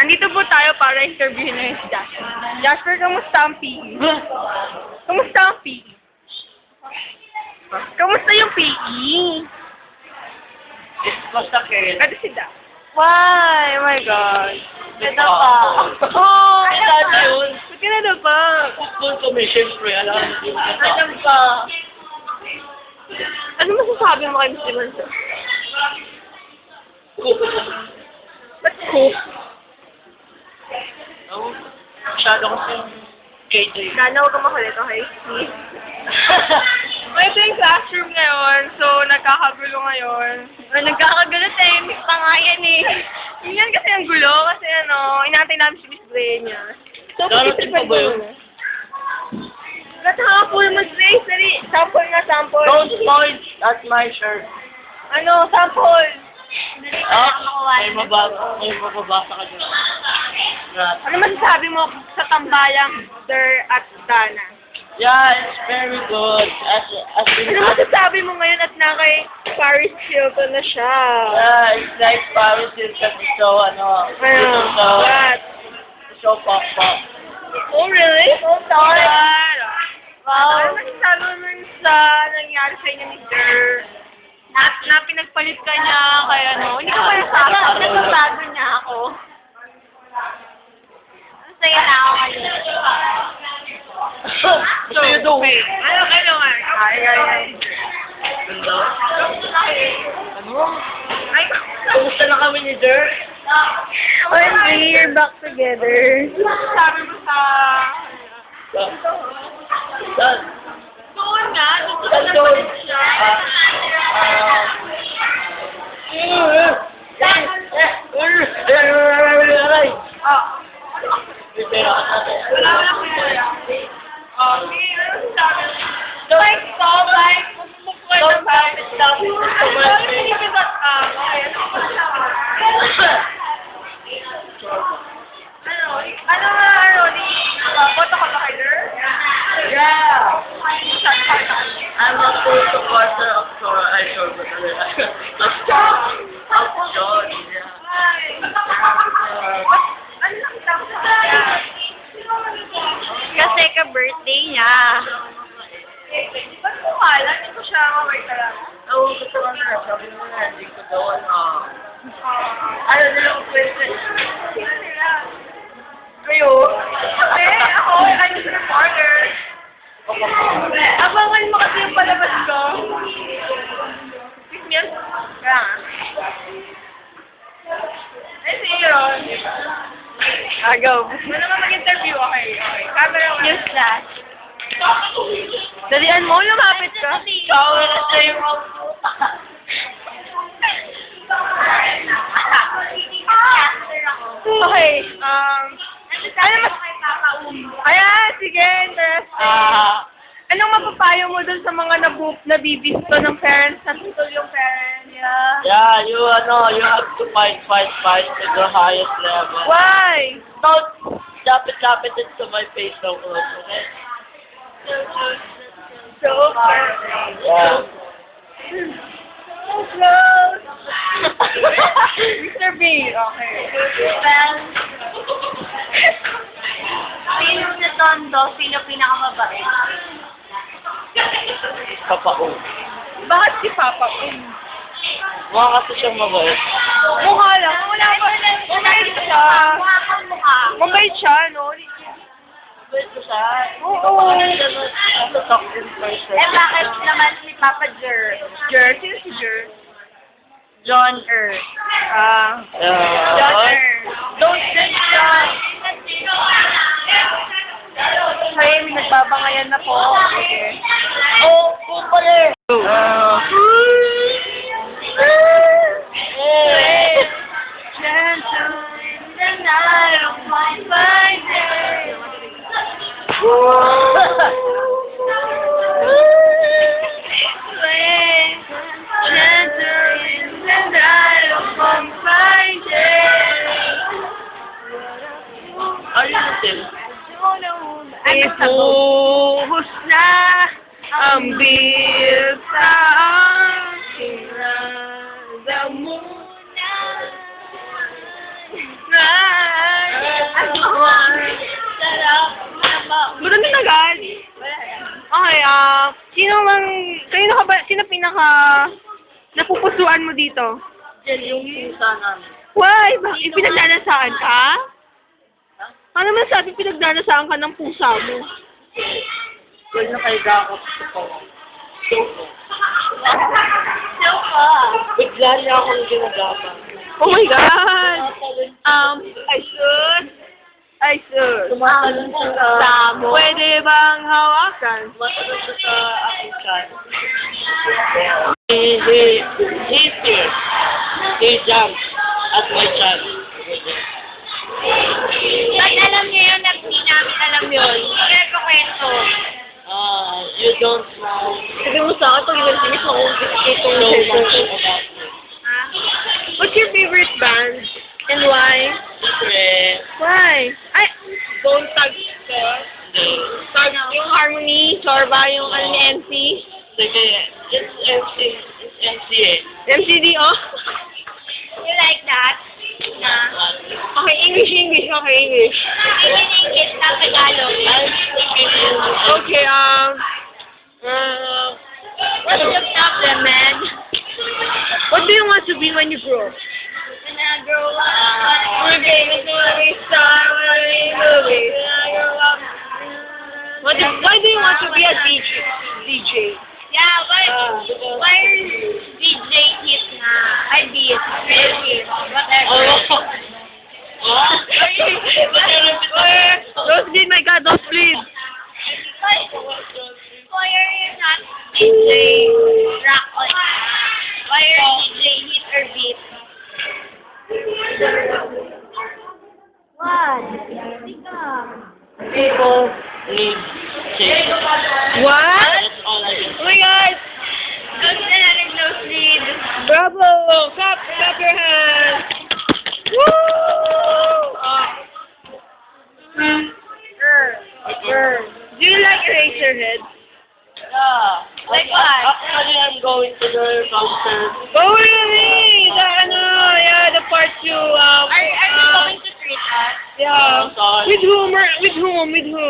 Andito po tayo para interviewin na si Jasper. Jasper, kamusta ang PE? Kamusta ang PE? Kamusta yung PE? It's masakit. Ano si Da? Why? Oh my God. Ganda pa. Oh! Ano yun? Ba't ka na pa? Football kami, syempre. Alam mo yung Alam pa. Ano masasabi mo kay Mr. Manso? Ba't cook? Oo. Masyado kasi KJ. Sana huwag ka makulit, okay? Ito yung classroom ngayon, so nagkakagulo ngayon. Nagkakagulo, tahimik pa nga yan eh. Yun yan kasi ang gulo, kasi inaantay namin si Miss Brenya. So, Darating pa ba yun? Sample mo, Grace, dali. Sample na, sample. Don't point at my shirt. Ano, sample. May mababasa ka dyan. Ano masasabi mo sa tambayang Der at Dana? Yeah, it's very good. Ano masasabi mo ngayon at na kay Paris Hilton na siya? Yeah, it's like Paris Hilton show, What? show pop. Oh, really? Oh, sorry. Wow. Ano masasabi mo nun sa nangyari sa inyo ni Der? Na pinagpalit ka niya, kaya hindi ka pa nasasabi. Nasasabi niya ako. Masaya na ako ngayon. So, you do. Ano nga? Ay. Ano? Ay, kumusta na kami ni Der? We're back together. Sabi mo sa... Saan? Doon nga, doon Saan ka doon? napalit siya. Aray! Wala ko yun. Okay, ano sabi mo? Like, Don't stop it. Boto ka ba kay Der? Yeah! Saan ka? I'm a full supporter of Sora. I sure but of John, yeah. Ano nakita mo sa kanya? Kasi ka-birthday niya. Ba't mo kala? Hindi ko siya maway talaga. Oo, gusto ko na. Sabi mo na, hindi ko daw ano nilang question? Sino nila? Kayo? Ako, I'm the reporter. Abangan mo kasi yung palabas ko. Excuse me? Kaya nga. Ay, si Aaron. Go. Ano naman mag-interview? Okay. Camera mo. Yes, Flash. Dalian mo, lumapit ka. Ikaw, wala sa'yo mo. Okay, ano mas... Ayan, sige, interesting. Anong mapapayo mo dun sa mga nabibisto ng parents, natutol yung parents? Yeah, you have to fight to the highest level. Why? Don't drop it into my face so close, okay? So, Yeah. so close. Mr. B, okay. Well, sino sa Tondo, sino pinakamabait? Kapao. Bakit si Papa ko? Mukha kasi siyang mabait. Mukha lang. Mabait siya. Mukha kang mukha. Mabait siya, no? Mabait ko siya. Oo. Ito talk in person. Eh, bakit naman si Papa Jer? Sino si Jer? John Er. John Er. Don't say John. Hey, may nagbabangayan na po. Okay. Oh, kupal Gentle in the night of my finding. Gentle in the night of my finding. Ayun din. Ipuhos na ang bisa aking nadamunan. Bulan din agad. Okay, sino pinaka napupusuan mo dito? Yan yung pusa namin. Why? Bakit pinagdanasaan ka? Ano naman sabi pinagdanasaan ka ng pusa mo? Huwag na kayo gakap ko. Bigla niya akong ginagapan. Oh my God! I should. Tumatalon siya sa... Pwede bang hawakan? Tumatalon siya sa aking chan. He's here. He jumps at my chan. Ba't alam niyo yun at hindi namin alam yun? Kaya ko kwento. You don't know Sabi mo sa akin, pag inantinis mo kung itong so much session. about me. What's your favorite band? And why? Secret. Why? Ay, Don't tag ka. tag yung Harmony, Sorba, yung ano ni MC. Sige, it's MC. It's MC eh. MCD, oh. You like that? Na? Okay, English. Okay, English. English na Tagalog. Okay, What's the problem, man? what do you want to be when you grow up? When I grow up, Wanna be a movie star, wanna be a movie. Why do you want to be a DJ? yeah, why is DJ hit na? I beat, real hit, whatever. Don't bleed, my God, don't bleed. Why are you not DJ rock on? Why are you DJ hit or beat? What? People need change. What? That's all I can Oh my God! Don't say that in nosebleed. Bravo! Clap your hands! Woo! Do you like Eraserhead? Yeah. Like what? Actually, I'm going to the concert. Oh really? The part 2. Are you going to treat us? Yeah. Sorry. With whom?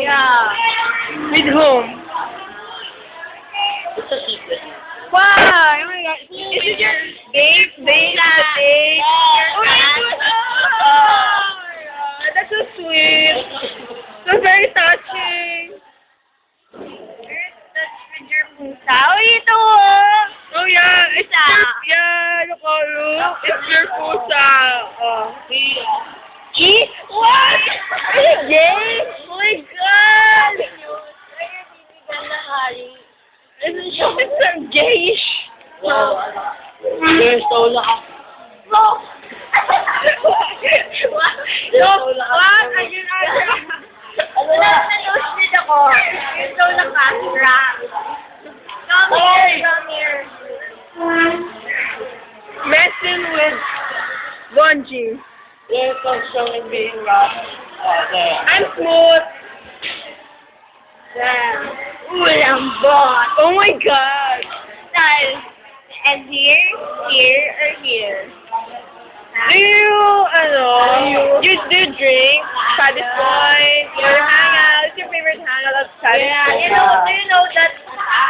Yeah. With whom? It's a secret. Why? Oh my God. Is it your babe? Babe? Oh my God. Oh, that's so sweet. So very touching. That's with your pusa. Oh, ito oh. Oh yeah, it's Pusa. look. It's your pusa. Oh. Eat? What? Are you gay? Oh my God. Isn't she so gayish? Wow. You're so lucky. What? I can Wala na nosebleed ako. You're so nakasira. Come here. Messing with Bonji. You're constantly being rough. There. I'm smooth. Ulambot. Oh my God. Style. And here, or here? Do you drink? Saddest Point? Your hangout? What's your favorite hangout of Saddest Yeah, Point? do you know that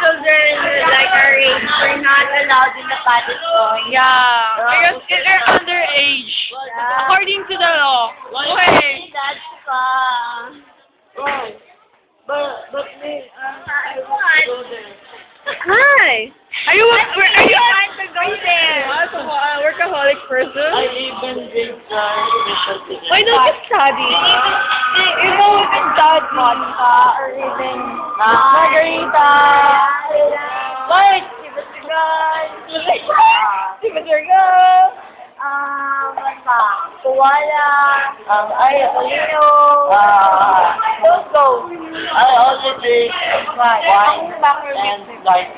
children like our age are not allowed in the padded point? Yeah. Because they're underage. Yeah. According to the law. Okay. That's fun. But me, I want to go there. Hi. Are you trying to go there? a workaholic person? I even drink specialty. Why don't you study? You know, even dog vodka or even margarita. What? Sibatirgan. What pa? Kuwala. Polino. Don't go. I only drink wine and like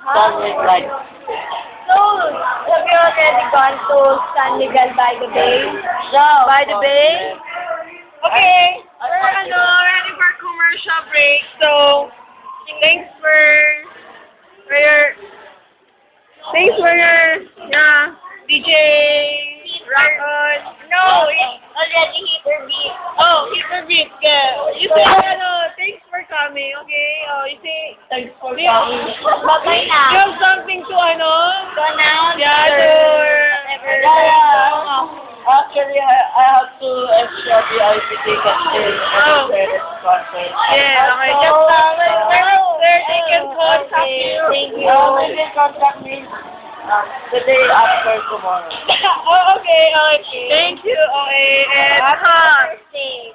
solid like. So, have you already gone to San Miguel by the Bay? No. By the Bay? Okay. We're ready for commercial break. So, thanks for your DJ rock on. No, it's already hit or beat. Oh, hit or beat. Yeah. You say Bye-bye na. You have something to ano? To announce Yeah, or to- whatever. Actually, I have to extra VIP tickets in Oh. concert. Yeah, okay. Just where they can contact you. Thank you. You can contact me the day after tomorrow. Oh, okay, okay. Thank you, okay. And, Happy birthday.